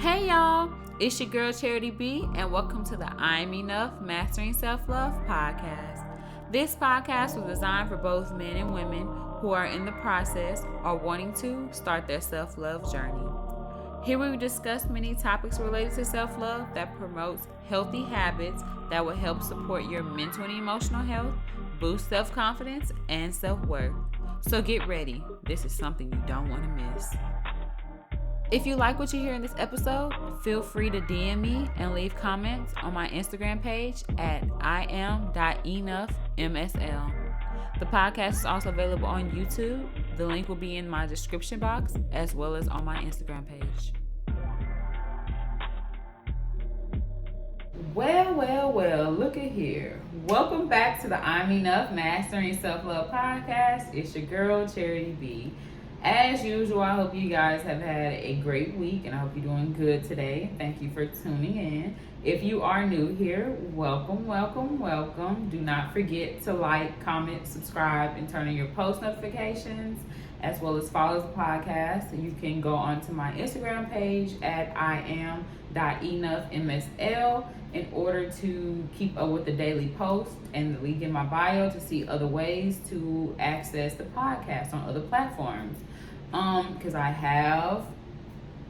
Hey y'all, it's your girl Charity B, and welcome to the I'm Enough Mastering Self-Love podcast. This podcast was designed for both men and women who are in the process or wanting to start their self-love journey. Here we discuss many topics related to self-love that promotes healthy habits that will help support your mental and emotional health, boost self-confidence, and self-worth. So get ready. This is something you don't want to miss. If you like what you hear in this episode, feel free to DM me and leave comments on my Instagram page at iam.enoughmsl. The podcast is also available on YouTube. The link will be in my description box as well as on my Instagram page. Well, look at here. Welcome back to the I'm Enough Mastering Self-Love podcast. It's your girl, Charity B. As usual, I hope you guys have had a great week and I hope you're doing good today. Thank you for tuning in. If you are new here, welcome. Do not forget to like, comment, subscribe, and turn on your post notifications, as well as follow the podcast. You can go onto my Instagram page at iam.enoughmsl in order to keep up with the daily post, and the link in my bio to see other ways to access the podcast on other platforms. Because I have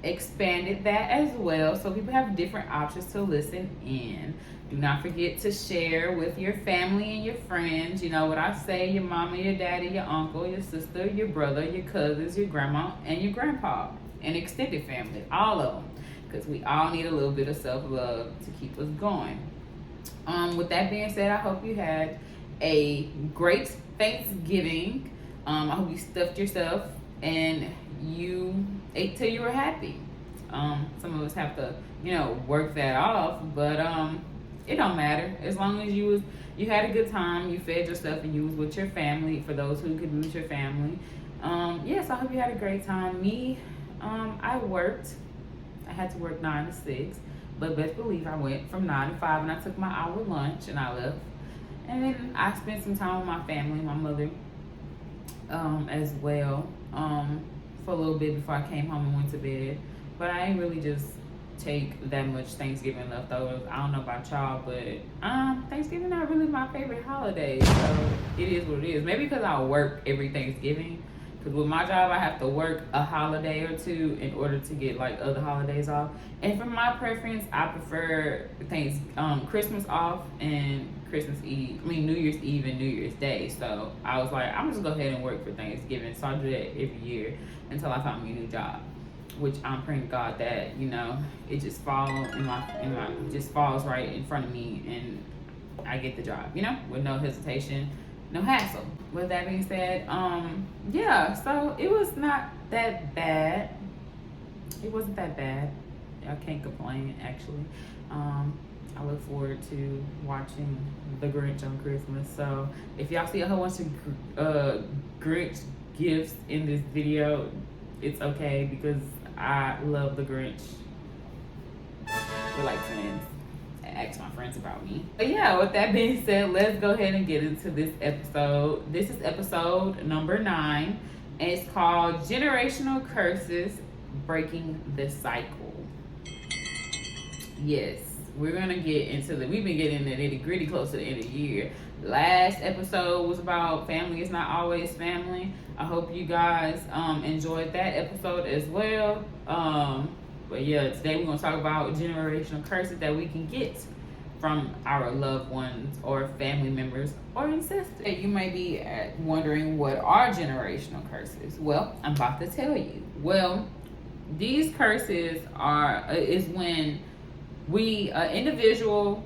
expanded that as well, so people have different options to listen in. Do not forget to share with your family and your friends. You know what I say: your mama, your daddy, your uncle, your sister, your brother, your cousins, your grandma, and your grandpa, and extended family, all of them, because we all need a little bit of self-love to keep us going. With that being said, I hope you had a great Thanksgiving. I hope you stuffed yourself and you ate till you were happy. Some of us have to, work that off, but it don't matter as long as you had a good time, you fed yourself, and you was with your family. For those who could be with your family, yes, I hope you had a great time. Me, I worked. I had to work 9 to 6, but best believe I went from 9 to 5, and I took my hour lunch and I left. And then I spent some time with my family, my mother, as well, for a little bit before I came home and went to bed. But I ain't really just take that much Thanksgiving leftovers. I don't know about y'all, but Thanksgiving not really my favorite holiday, so it is what it is. Maybe because I work every Thanksgiving, because with my job I have to work a holiday or two in order to get like other holidays off. And for my preference, I prefer Christmas off and New Year's Eve and New Year's Day. So I was like, I'm just go ahead and work for Thanksgiving. So I do that every year until I find me a new job, which I'm praying to God that it just falls just falls right in front of me and I get the job, with no hesitation, no hassle. With that being said, so it was not that bad. It wasn't that bad. I can't complain, actually. I look forward to watching The Grinch on Christmas. So if y'all see a whole bunch of Grinch gifts in this video, it's okay, because I love The Grinch. We're like twins. Ask my friends about me. But yeah, with that being said, let's go ahead and get into this episode. This is episode number 9, and it's called Generational Curses, Breaking the Cycle. Yes, we're gonna get into we've been getting the nitty gritty close to the end of the year. Last episode was about family is not always family. I hope you guys enjoyed that episode as well. But yeah, today we're gonna talk about generational curses that we can get from our loved ones or family members or ancestors. You may be wondering, what are generational curses? Well, I'm about to tell you. Well, these curses is when individuals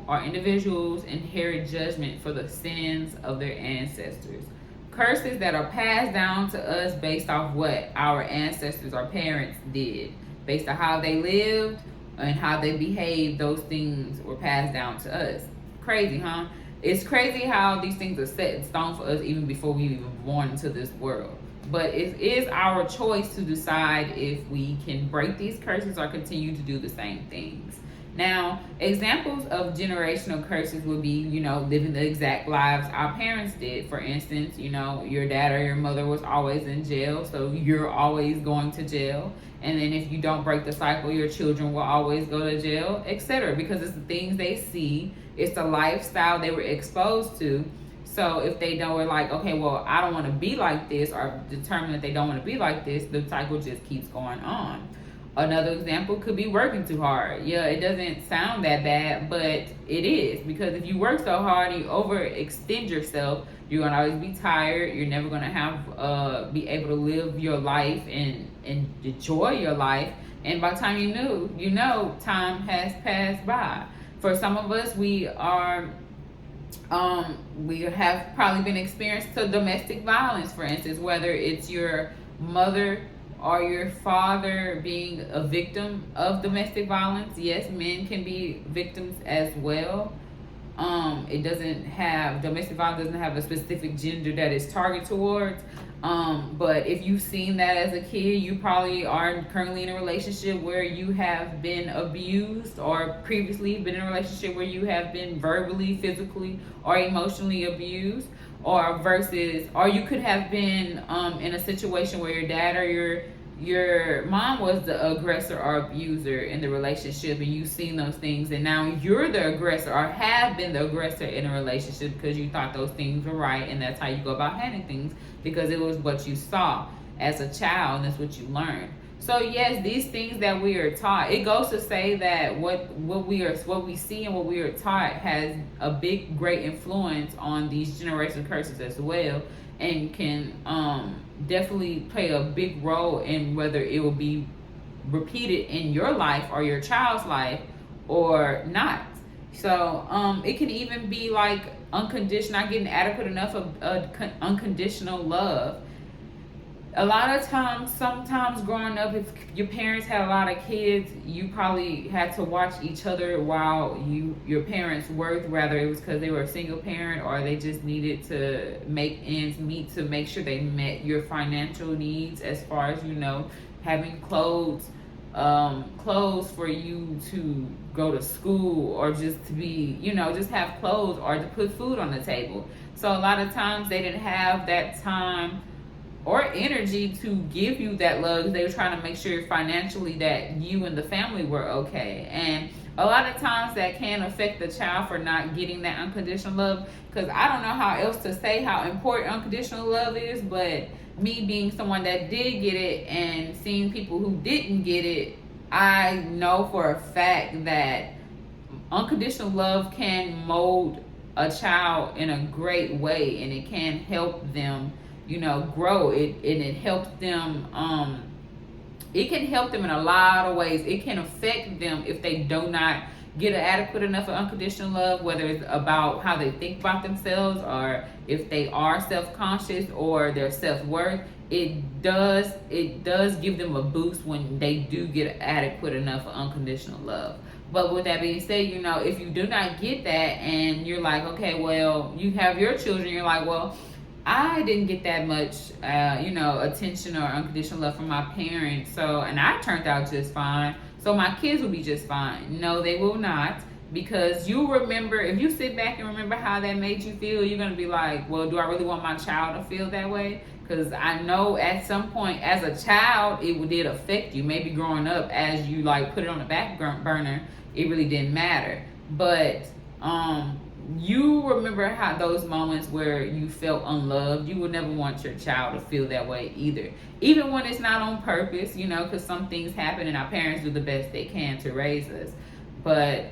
inherit judgment for the sins of their ancestors. Curses that are passed down to us based off what our ancestors or parents did, based on how they lived and how they behaved. Those things were passed down to us. Crazy, huh? It's crazy how these things are set in stone for us even before we even born into this world. But it is our choice to decide if we can break these curses or continue to do the same things. Now, examples of generational curses would be, living the exact lives our parents did. For instance, your dad or your mother was always in jail, so you're always going to jail. And then if you don't break the cycle, your children will always go to jail, etc. Because it's the things they see, it's the lifestyle they were exposed to. So if they know, are like, okay, well, I don't want to be like this, or determine that they don't want to be like this, the cycle just keeps going on. Another example could be working too hard. Yeah, it doesn't sound that bad, but it is, because if you work so hard and you overextend yourself, you're gonna always be tired. You're never gonna have be able to live your life and enjoy your life. And by the time you know, time has passed by. For some of us, we have probably been experienced to domestic violence, for instance, whether it's your mother or your father being a victim of domestic violence. Yes, men can be victims as well. Domestic violence doesn't have a specific gender that it's targeted towards. But if you've seen that as a kid, you probably are currently in a relationship where you have been abused, or previously been in a relationship where you have been verbally, physically, or emotionally abused, or you could have been in a situation where your dad or your mom was the aggressor or abuser in the relationship, and you've seen those things, and now you're the aggressor or have been the aggressor in a relationship because you thought those things were right, and that's how you go about handling things because it was what you saw as a child and that's what you learned. So yes, these things that we are taught, it goes to say that what we see and what we are taught has a great influence on these generational curses as well, and can definitely play a big role in whether it will be repeated in your life or your child's life or not. So it can even be like unconditional, not getting adequate enough of unconditional love. A lot of times, sometimes growing up, if your parents had a lot of kids, you probably had to watch each other while your parents worked, whether it was because they were a single parent or they just needed to make ends meet to make sure they met your financial needs, as far as, having clothes for you to go to school, or just to be, just have clothes or to put food on the table. So a lot of times they didn't have that time or energy to give you that love. They were trying to make sure financially that you and the family were okay. And a lot of times that can affect the child for not getting that unconditional love, because I don't know how else to say how important unconditional love is, but me being someone that did get it and seeing people who didn't get it, I know for a fact that unconditional love can mold a child in a great way, and it can help them grow. It helps them. It can help them in a lot of ways. It can affect them if they do not get an adequate enough of unconditional love, whether it's about how they think about themselves, or if they are self-conscious, or their self-worth. It does give them a boost when they do get adequate enough of unconditional love. But with that being said, if you do not get that, and you're like, okay, well, you have your children, you're like, well, I didn't get that much, attention or unconditional love from my parents. And I turned out just fine. So my kids will be just fine. No, they will not. Because you remember, if you sit back and remember how that made you feel, you're going to be like, well, do I really want my child to feel that way? Because I know at some point as a child, it did affect you. Maybe growing up, as you put it on the back burner, it really didn't matter. But, you remember how those moments where you felt unloved. You would never want your child to feel that way either, even when it's not on purpose, because some things happen and our parents do the best they can to raise us. But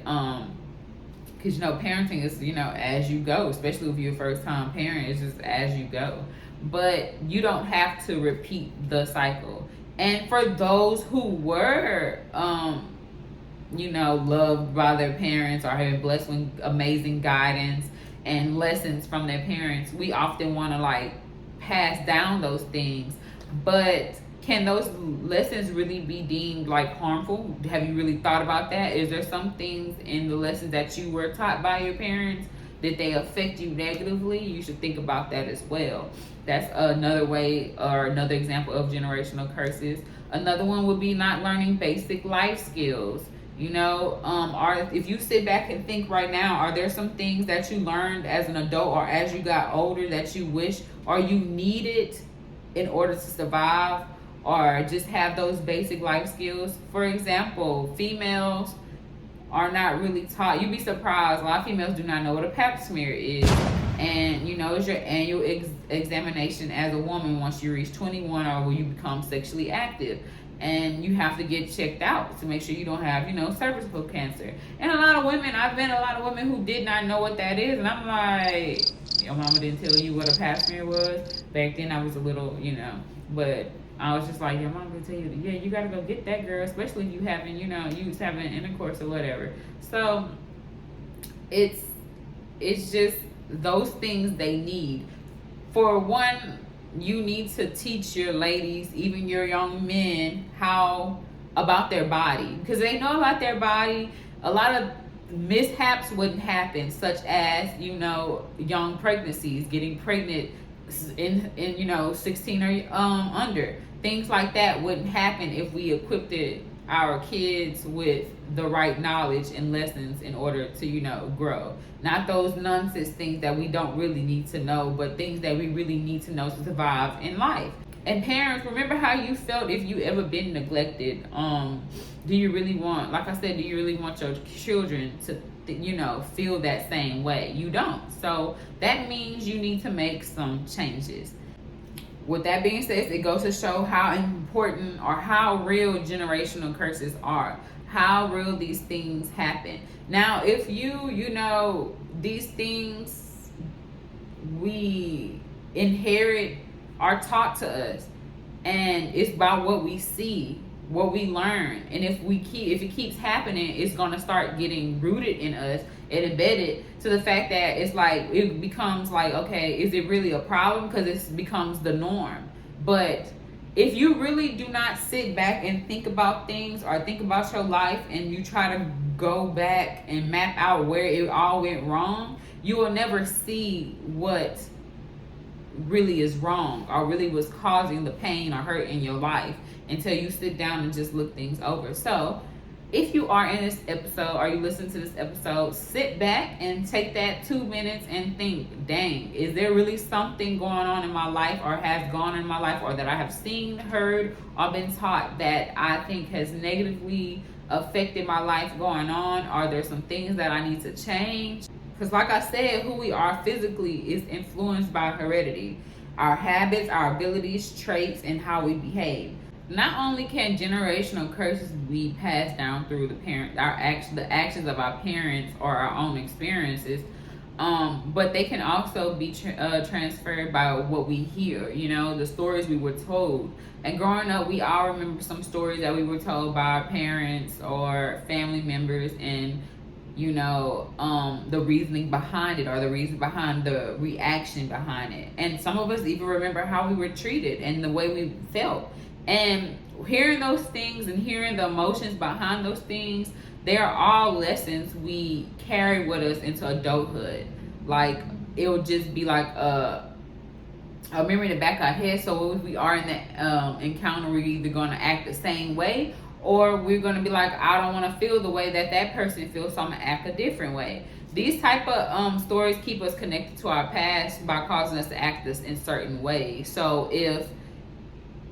because parenting is as you go, especially if you're a first time parent, it's just as you go. But you don't have to repeat the cycle. And for those who were loved by their parents or have been blessed with amazing guidance and lessons from their parents, we often want to pass down those things. But can those lessons really be deemed harmful? Have you really thought about that? Is there some things in the lessons that you were taught by your parents that they affect you negatively? You should think about that as well. That's another way, or another example of generational curses. Another one would be not learning basic life skills. Or if you sit back and think right now, are there some things that you learned as an adult or as you got older that you wish or you needed in order to survive or just have those basic life skills? For example, females are not really taught. You'd be surprised, a lot of females do not know what a pap smear is. And it's your annual examination as a woman once you reach 21 or when you become sexually active, and you have to get checked out to make sure you don't have cervical cancer. And I've met a lot of women who did not know what that is, and I'm like, your mama didn't tell you what a pap smear was? Back then I was a little, but I was just like, your mom will tell you, yeah, you gotta go get that, girl, especially if you haven't, you was having intercourse or whatever. So it's just those things they need. For one, you need to teach your ladies, even your young men, how about their body, because they know about their body. A lot of mishaps wouldn't happen, such as young pregnancies, getting pregnant in 16 or under. Things like that wouldn't happen if we equipped our kids with the right knowledge and lessons in order to grow. Not those nonsense things that we don't really need to know, but things that we really need to know to survive in life. And parents, remember how you felt if you ever been neglected. Do you really want, like I said, do you really want your children to feel that same way? You don't. So that means you need to make some changes. With that being said, it goes to show how important or how real generational curses are, how real these things happen. Now, if these things we inherit are taught to us, and it's by what we see, what we learn, and if it keeps happening, it's gonna start getting rooted in us and embedded to the fact that it's like it becomes like, okay, is it really a problem? Because it becomes the norm. But if you really do not sit back and think about things or think about your life, and you try to go back and map out where it all went wrong, you will never see what really is wrong or really was causing the pain or hurt in your life until you sit down and just look things over. So if you are in this episode or you listen to this episode, sit back and take that 2 minutes and think, dang, is there really something going on in my life or has gone in my life or that I have seen, heard, or been taught that I think has negatively affected my life going on? Are there some things that I need to change? Because like I said, who we are physically is influenced by heredity, our habits, our abilities, traits, and how we behave. Not only can generational curses be passed down through the actions of our parents or our own experiences, but they can also be transferred by what we hear, the stories we were told. And growing up, we all remember some stories that we were told by our parents or family members, and the reasoning behind it or the reason behind the reaction behind it. And some of us even remember how we were treated and the way we felt. And hearing those things and hearing the emotions behind those things, they are all lessons we carry with us into adulthood. Like, it will just be like a memory in the back of our head. So if we are in that encounter, we're either going to act the same way, or we're going to be like, I don't want to feel the way that person feels, so I'm going to act a different way. These type of stories keep us connected to our past by causing us to act this in certain ways. So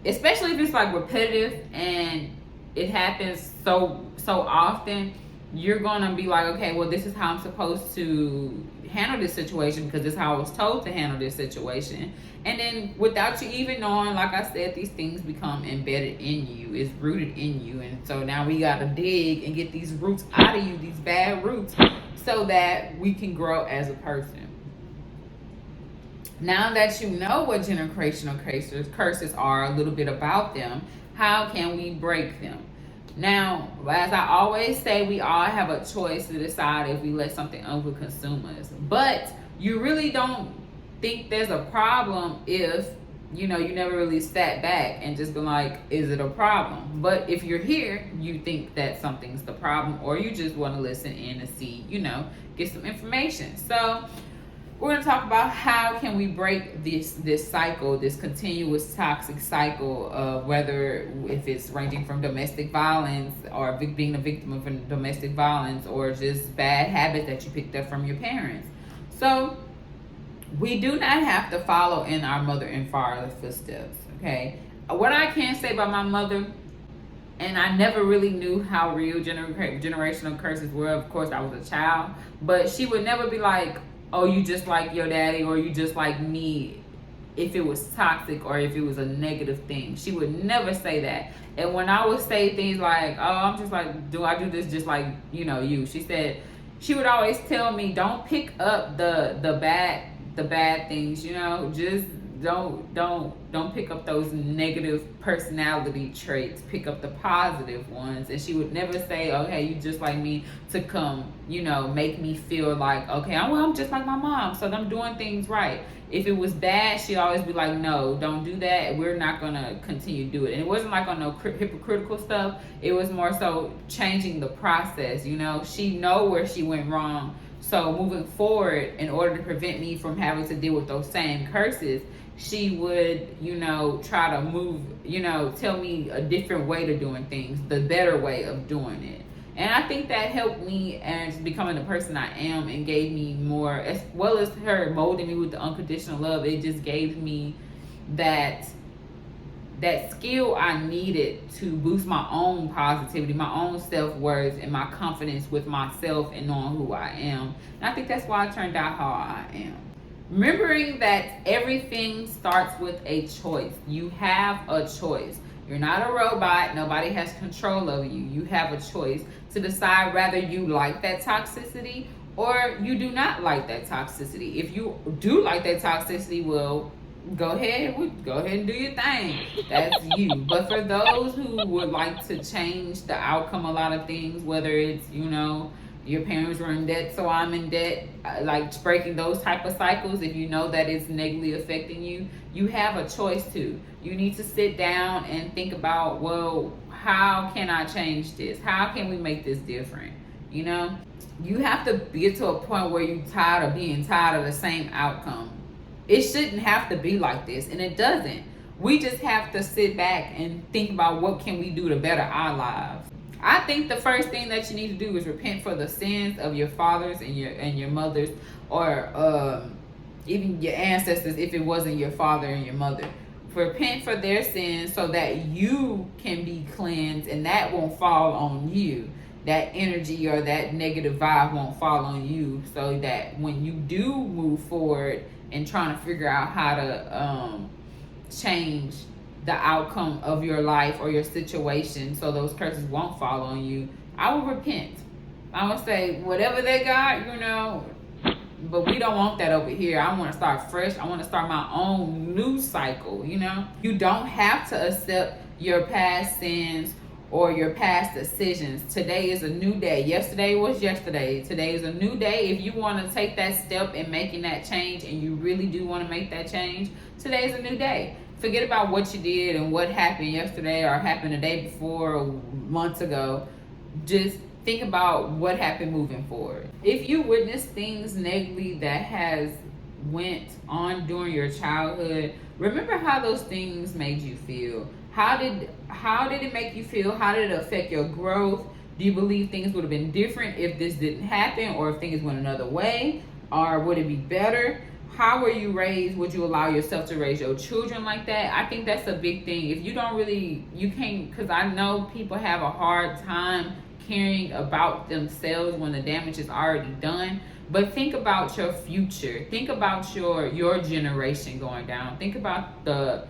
especially if it's like repetitive and it happens so often, you're gonna be like, okay, well, this is how I'm supposed to handle this situation because this is how I was told to handle this situation. And then without you even knowing, like I said, these things become embedded in you, it's rooted in you. And so now we gotta dig and get these roots out of you, these bad roots, so that we can grow as a person. Now that you know what generational curses are, a little bit about them, how can we break them? Now, as I always say, we all have a choice to decide if we let something overconsume us. But you really don't think there's a problem if, you never really sat back and just been like, is it a problem? But if you're here, you think that something's the problem, or you just want to listen in and see, get some information. So we're going to talk about how can we break this cycle, this continuous toxic cycle of whether if it's ranging from domestic violence or being a victim of domestic violence or just bad habits that you picked up from your parents. So we do not have to follow in our mother and father's footsteps, okay? What I can say about my mother, and I never really knew how real generational curses were. Of course, I was a child, but she would never be like, oh, you just like your daddy, or you just like me, if it was toxic or if it was a negative thing. She would never say that. And when I would say things like, oh, I'm just like, do I do this just like, you? She said, she would always tell me, don't pick up the bad things, just don't pick up those negative personality traits. Pick up the positive ones. And she would never say, okay, you just like me, to come, make me feel like, okay, I'm just like my mom, so I'm doing things right. If it was bad, she'd always be like, no, don't do that. We're not going to continue to do it. And it wasn't like on no hypocritical stuff. It was more so changing the process, She know where she went wrong. So moving forward, in order to prevent me from having to deal with those same curses, she would, try to move, tell me a different way to doing things, the better way of doing it. And I think that helped me as becoming the person I am, and gave me more, as well as her molding me with the unconditional love. It just gave me that skill I needed to boost my own positivity, my own self-worth, and my confidence with myself and knowing who I am. And I think that's why I turned out how I am. Remembering that everything starts with a choice. You have a choice. You're not a robot. Nobody has control over you. You have a choice to decide whether you like that toxicity or you do not like that toxicity. If you do like that toxicity, well, go ahead and do your thing. That's you. But for those who would like to change the outcome, a lot of things, whether it's, your parents were in debt, so I'm in debt, like breaking those type of cycles, if you know that it's negatively affecting you, you have a choice to. You need to sit down and think about, well, how can I change this? How can we make this different? You have to get to a point where you're tired of being tired of the same outcome. It shouldn't have to be like this, and it doesn't. We just have to sit back and think about what can we do to better our lives. I think the first thing that you need to do is repent for the sins of your fathers and your mothers, or even your ancestors if it wasn't your father and your mother. Repent for their sins so that you can be cleansed, and that won't fall on you. That energy or that negative vibe won't fall on you, so that when you do move forward and trying to figure out how to change the outcome of your life or your situation so those curses won't fall on you, I will repent. I will say, whatever they got, but we don't want that over here. I want to start fresh. I want to start my own new cycle, You don't have to accept your past sins or your past decisions. Today is a new day. Yesterday was yesterday. Today is a new day. If you want to take that step in making that change, and you really do want to make that change, today is a new day. Forget about what you did and what happened yesterday or happened the day before or months ago. Just think about what happened moving forward. If you witness things negatively that has went on during your childhood, remember how those things made you feel. How did it make you feel? How did it affect your growth? Do you believe things would have been different if this didn't happen, or if things went another way? Or would it be better? How were you raised? Would you allow yourself to raise your children like that? I think that's a big thing. If you don't really, you can't, because I know people have a hard time caring about themselves when the damage is already done. But think about your future. Think about your generation going down. Think about the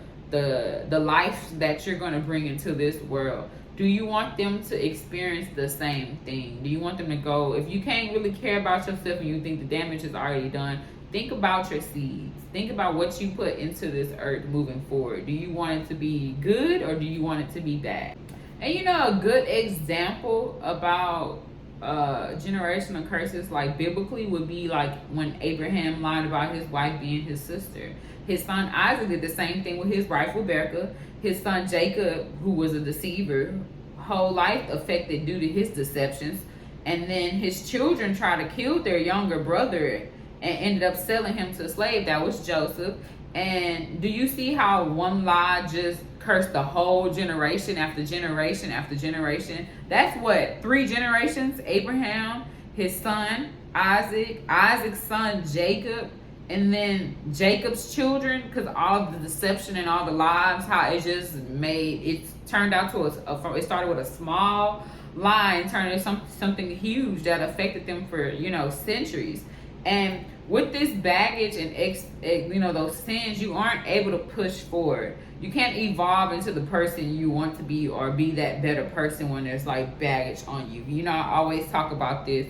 life that you're going to bring into this world. Do you want them to experience the same thing? Do you want them to go, if you can't really care about yourself and you think the damage is already done, think about your seeds. Think about what you put into this earth moving forward. Do you want it to be good, or do you want it to be bad? And a good example about generational curses, like biblically, would be like when Abraham lied about his wife being his sister. His son Isaac did the same thing with his wife Rebecca. His son Jacob, who was a deceiver, whole life affected due to his deceptions. And then his children tried to kill their younger brother, and ended up selling him to a slave. That was Joseph. And do you see how one lie just cursed the whole generation after generation after generation? That's what, 3 generations? Abraham, his son Isaac, Isaac's son Jacob, and then Jacob's children, because all of the deception and all the lies, how it just made it turned out to it started with a small lie and turned into something huge that affected them for centuries. And with this baggage and those sins, you aren't able to push forward. You can't evolve into the person you want to be or be that better person when there's like baggage on you. I always talk about this,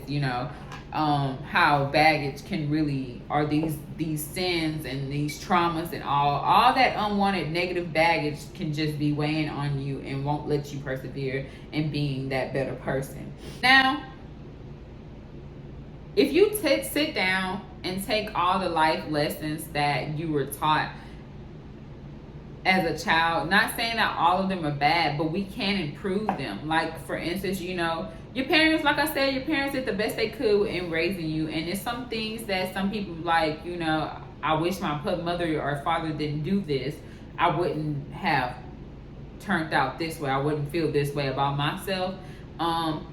how baggage can really, or these sins and these traumas and all that unwanted negative baggage can just be weighing on you and won't let you persevere in being that better person. Now, if you sit down and take all the life lessons that you were taught as a child, not saying that all of them are bad, but we can improve them. Like, for instance, your parents, like I said, your parents did the best they could in raising you. And there's some things that some people like, I wish my mother or father didn't do this. I wouldn't have turned out this way. I wouldn't feel this way about myself.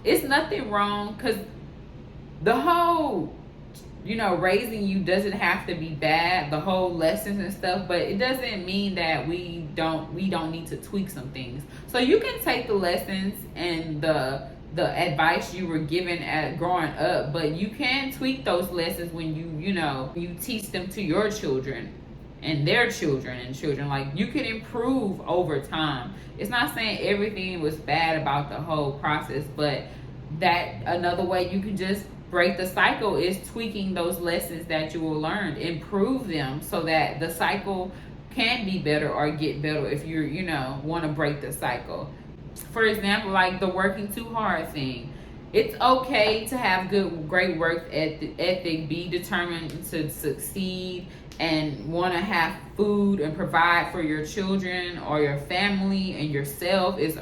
It's nothing wrong, because the whole raising you doesn't have to be bad, the whole lessons and stuff, but it doesn't mean that we don't need to tweak some things. So you can take the lessons and the advice you were given at growing up, but you can tweak those lessons when you teach them to your children and their children and children. Like, you can improve over time. It's not saying everything was bad about the whole process, but that another way you can just break the cycle is tweaking those lessons that you will learn, improve them so that the cycle can be better or get better if you want to break the cycle. For example, like the working too hard thing. It's okay to have great work ethic, be determined to succeed, and want to have food and provide for your children or your family and yourself. It's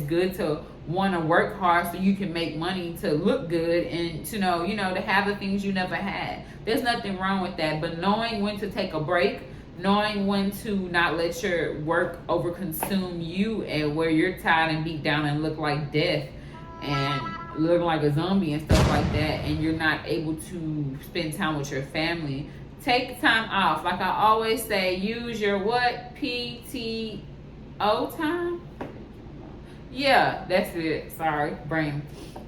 good to want to work hard so you can make money to look good and to to have the things you never had. There's nothing wrong with that, but knowing when to take a break, knowing when to not let your work overconsume you and where you're tired and beat down and look like death and look like a zombie and stuff like that, and you're not able to spend time with your family. Take time off. Like I always say, use your PTO time? Yeah, that's it. Sorry, brain.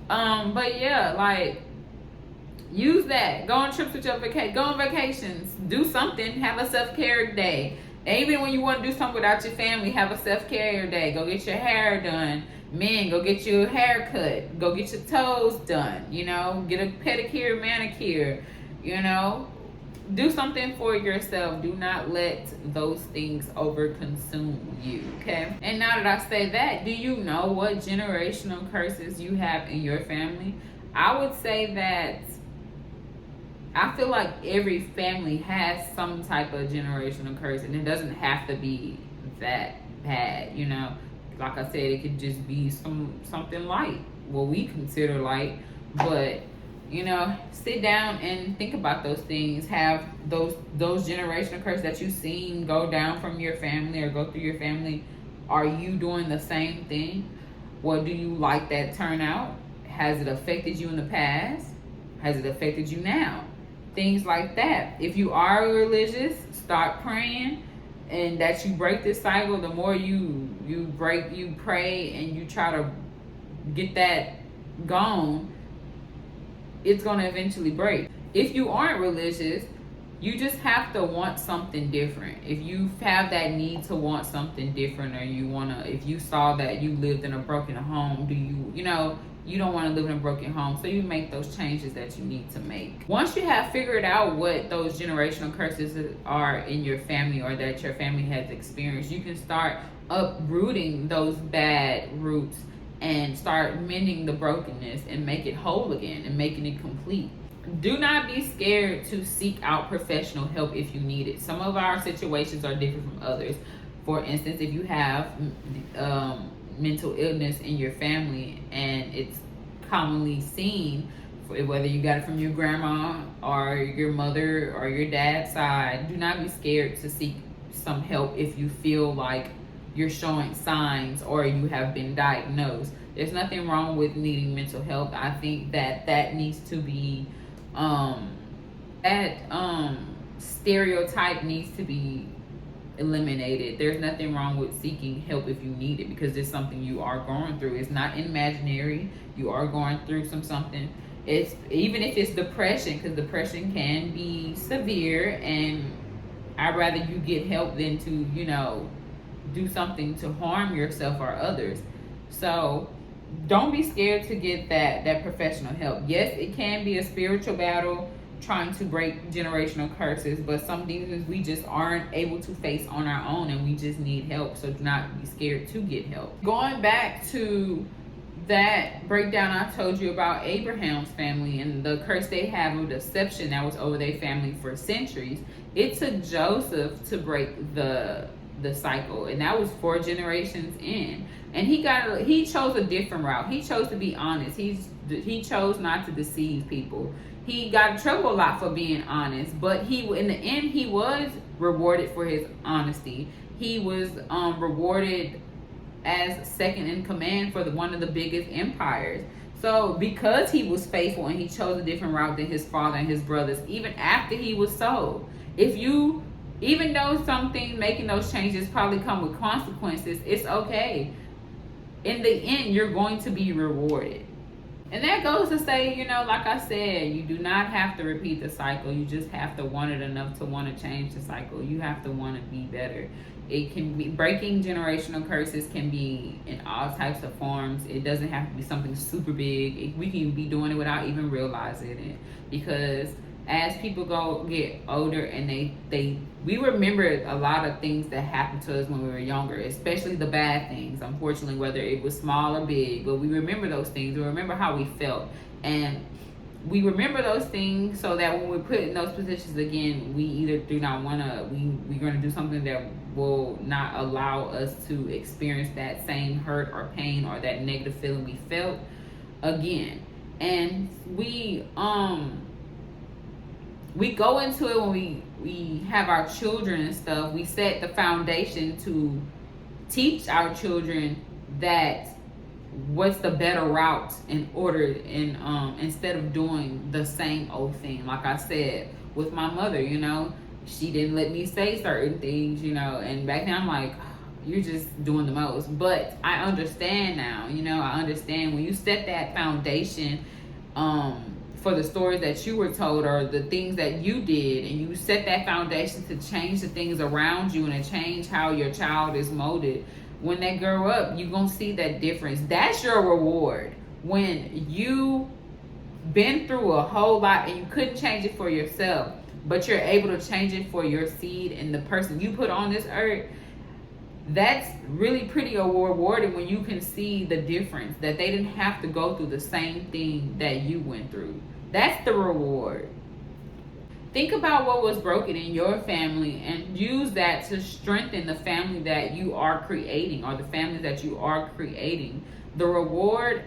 But yeah, like, use that. Go on trips with your go on vacations. Do something. Have a self-care day. And even when you want to do something without your family, have a self-care day. Go get your hair done. Men, go get your hair cut. Go get your toes done. Get a pedicure, manicure. Do something for yourself. Do not let those things overconsume you, okay? And now that I say that, do you know what generational curses you have in your family? I would say that I feel like every family has some type of generational curse, and it doesn't have to be that bad, Like I said, it could just be something light, what we consider light, but sit down and think about those things. Have those generational curses that you've seen go down from your family or go through your family. Are you doing the same thing? What do you like that turnout? Has it affected you in the past? Has it affected you now? Things like that. If you are religious, start praying, and that you break this cycle. The more you pray and you try to get that gone, it's going to eventually break. If you aren't religious, you just have to want something different. If you have that need to want something different, or if you saw that you lived in a broken home, you don't want to live in a broken home, so you make those changes that you need to make. Once you have figured out what those generational curses are in your family or that your family has experienced, you can start uprooting those bad roots and start mending the brokenness and make it whole again and making it complete. Do not be scared to seek out professional help if you need it. Some of our situations are different from others. For instance, if you have mental illness in your family and it's commonly seen whether you got it from your grandma or your mother or your dad's side. Do not be scared to seek some help if you feel like you're showing signs or you have been diagnosed. There's nothing wrong with needing mental health. I think that needs to be that stereotype needs to be eliminated. There's nothing wrong with seeking help if you need it, because it's something you are going through. It's not imaginary. You are going through something. It's even if it's depression, because depression can be severe, and I'd rather you get help than to do something to harm yourself or others. So don't be scared to get that professional help. Yes, it can be a spiritual battle trying to break generational curses, but some things we just aren't able to face on our own, and we just need help. So do not be scared to get help. Going back to that breakdown I told you about Abraham's family and the curse they have of deception that was over their family for centuries, it took Joseph to break the cycle, and that was 4 generations in. And he chose a different route. He chose to be honest. He chose not to deceive people. He got in trouble a lot for being honest, but in the end he was rewarded for his honesty. He was rewarded as second in command for one of the biggest empires. So because he was faithful and he chose a different route than his father and his brothers, even after he was sold, even though something making those changes probably come with consequences, it's okay. In the end, you're going to be rewarded. And that goes to say, like I said, you do not have to repeat the cycle. You just have to want it enough to want to change the cycle. You have to want to be better. It can be breaking generational curses can be in all types of forms. It doesn't have to be something super big. We can be doing it without even realizing it, because as people get older and we remember a lot of things that happened to us when we were younger, especially the bad things, unfortunately, whether it was small or big, but we remember those things. We remember how we felt, and we remember those things so that when we're put in those positions again, we either do not want to, we're going to do something that will not allow us to experience that same hurt or pain or that negative feeling we felt again. And we go into it when we have our children and stuff. We set the foundation to teach our children that what's the better route in order, and instead of doing the same old thing. Like I said with my mother, she didn't let me say certain things, and back then I'm like, you're just doing the most. But I understand now, I understand when you set that foundation for the stories that you were told or the things that you did, and you set that foundation to change the things around you and to change how your child is molded. When they grow up, you're going to see that difference. That's your reward. When you been through a whole lot and you couldn't change it for yourself, but you're able to change it for your seed and the person you put on this earth, that's really pretty rewarding when you can see the difference, that they didn't have to go through the same thing that you went through. That's the reward. Think about what was broken in your family and use that to strengthen the family that you are creating, or the family that you are creating. The reward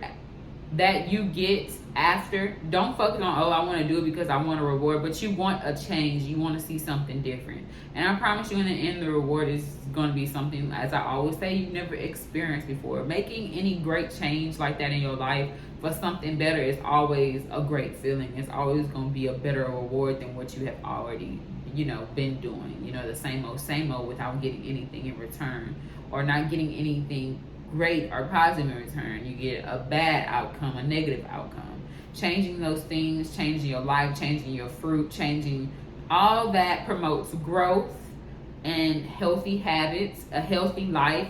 that you get after, don't focus on, I want to do it because I want a reward, but you want a change. You want to see something different. And I promise you, in the end, the reward is going to be something, as I always say, you've never experienced before. Making any great change like that in your life for something better is always a great feeling. It's always going to be a better reward than what you have already, been doing. The same old without getting anything in return, or not getting anything great or positive in return. You get a bad outcome, a negative outcome. Changing those things, changing your life, changing your fruit, changing all that promotes growth and healthy habits, a healthy life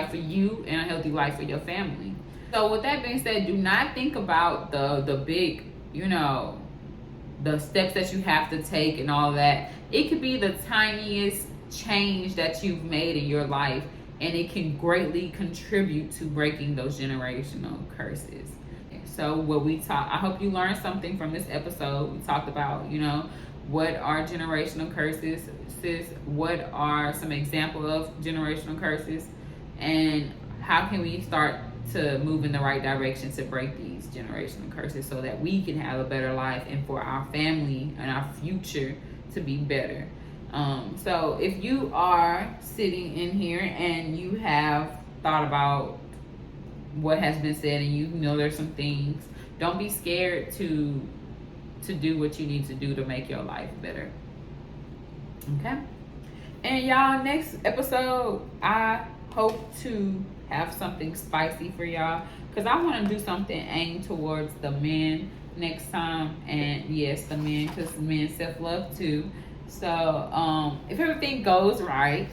for you, and a healthy life for your family. So with that being said, do not think about the big, the steps that you have to take and all that. It could be the tiniest change that you've made in your life, and it can greatly contribute to breaking those generational curses. So I hope you learned something from this episode. We talked about, what are generational curses, what are some examples of generational curses, and how can we start to move in the right direction to break these generational curses so that we can have a better life and for our family and our future to be better. So if you are sitting in here and you have thought about what has been said and you know there's some things, don't be scared to do what you need to do to make your life better. Okay? And y'all, next episode, I hope to have something spicy for y'all because I want to do something aimed towards the men next time. And yes, the men, because men self-love too. So if everything goes right,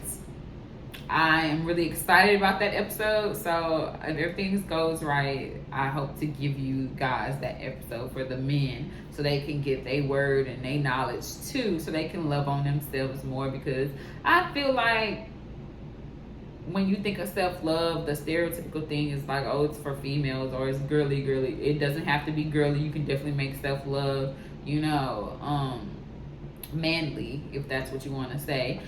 I am really excited about that episode. So if everything goes right, I hope to give you guys that episode for the men so they can get their word and their knowledge too, so they can love on themselves more. Because I feel like when you think of self-love, the stereotypical thing is like, oh, it's for females or it's girly. It doesn't have to be girly. You can definitely make self-love, manly, if that's what you want to say.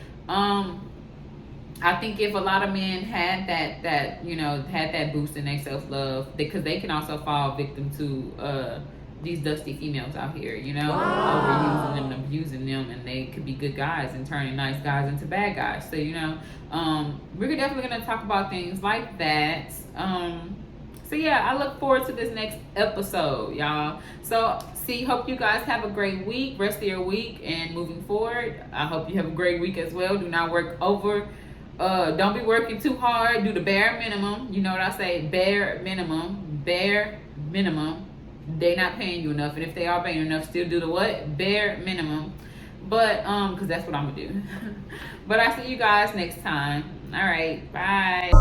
I think if a lot of men had that boost in their self-love, because they can also fall victim to these dusty females out here, overusing them and abusing them, and they could be good guys and turning nice guys into bad guys. So, we're definitely going to talk about things like that. So yeah, I look forward to this next episode, y'all. So hope you guys have a great week, rest of your week, and moving forward, I hope you have a great week as well. Do not work over. Don't be working too hard. Do the bare minimum. You know what I say? Bare minimum. They not paying you enough, and if they are paying you enough, still do the what? Bare minimum. But because that's what I'm gonna do. But I see you guys next time. All right, bye.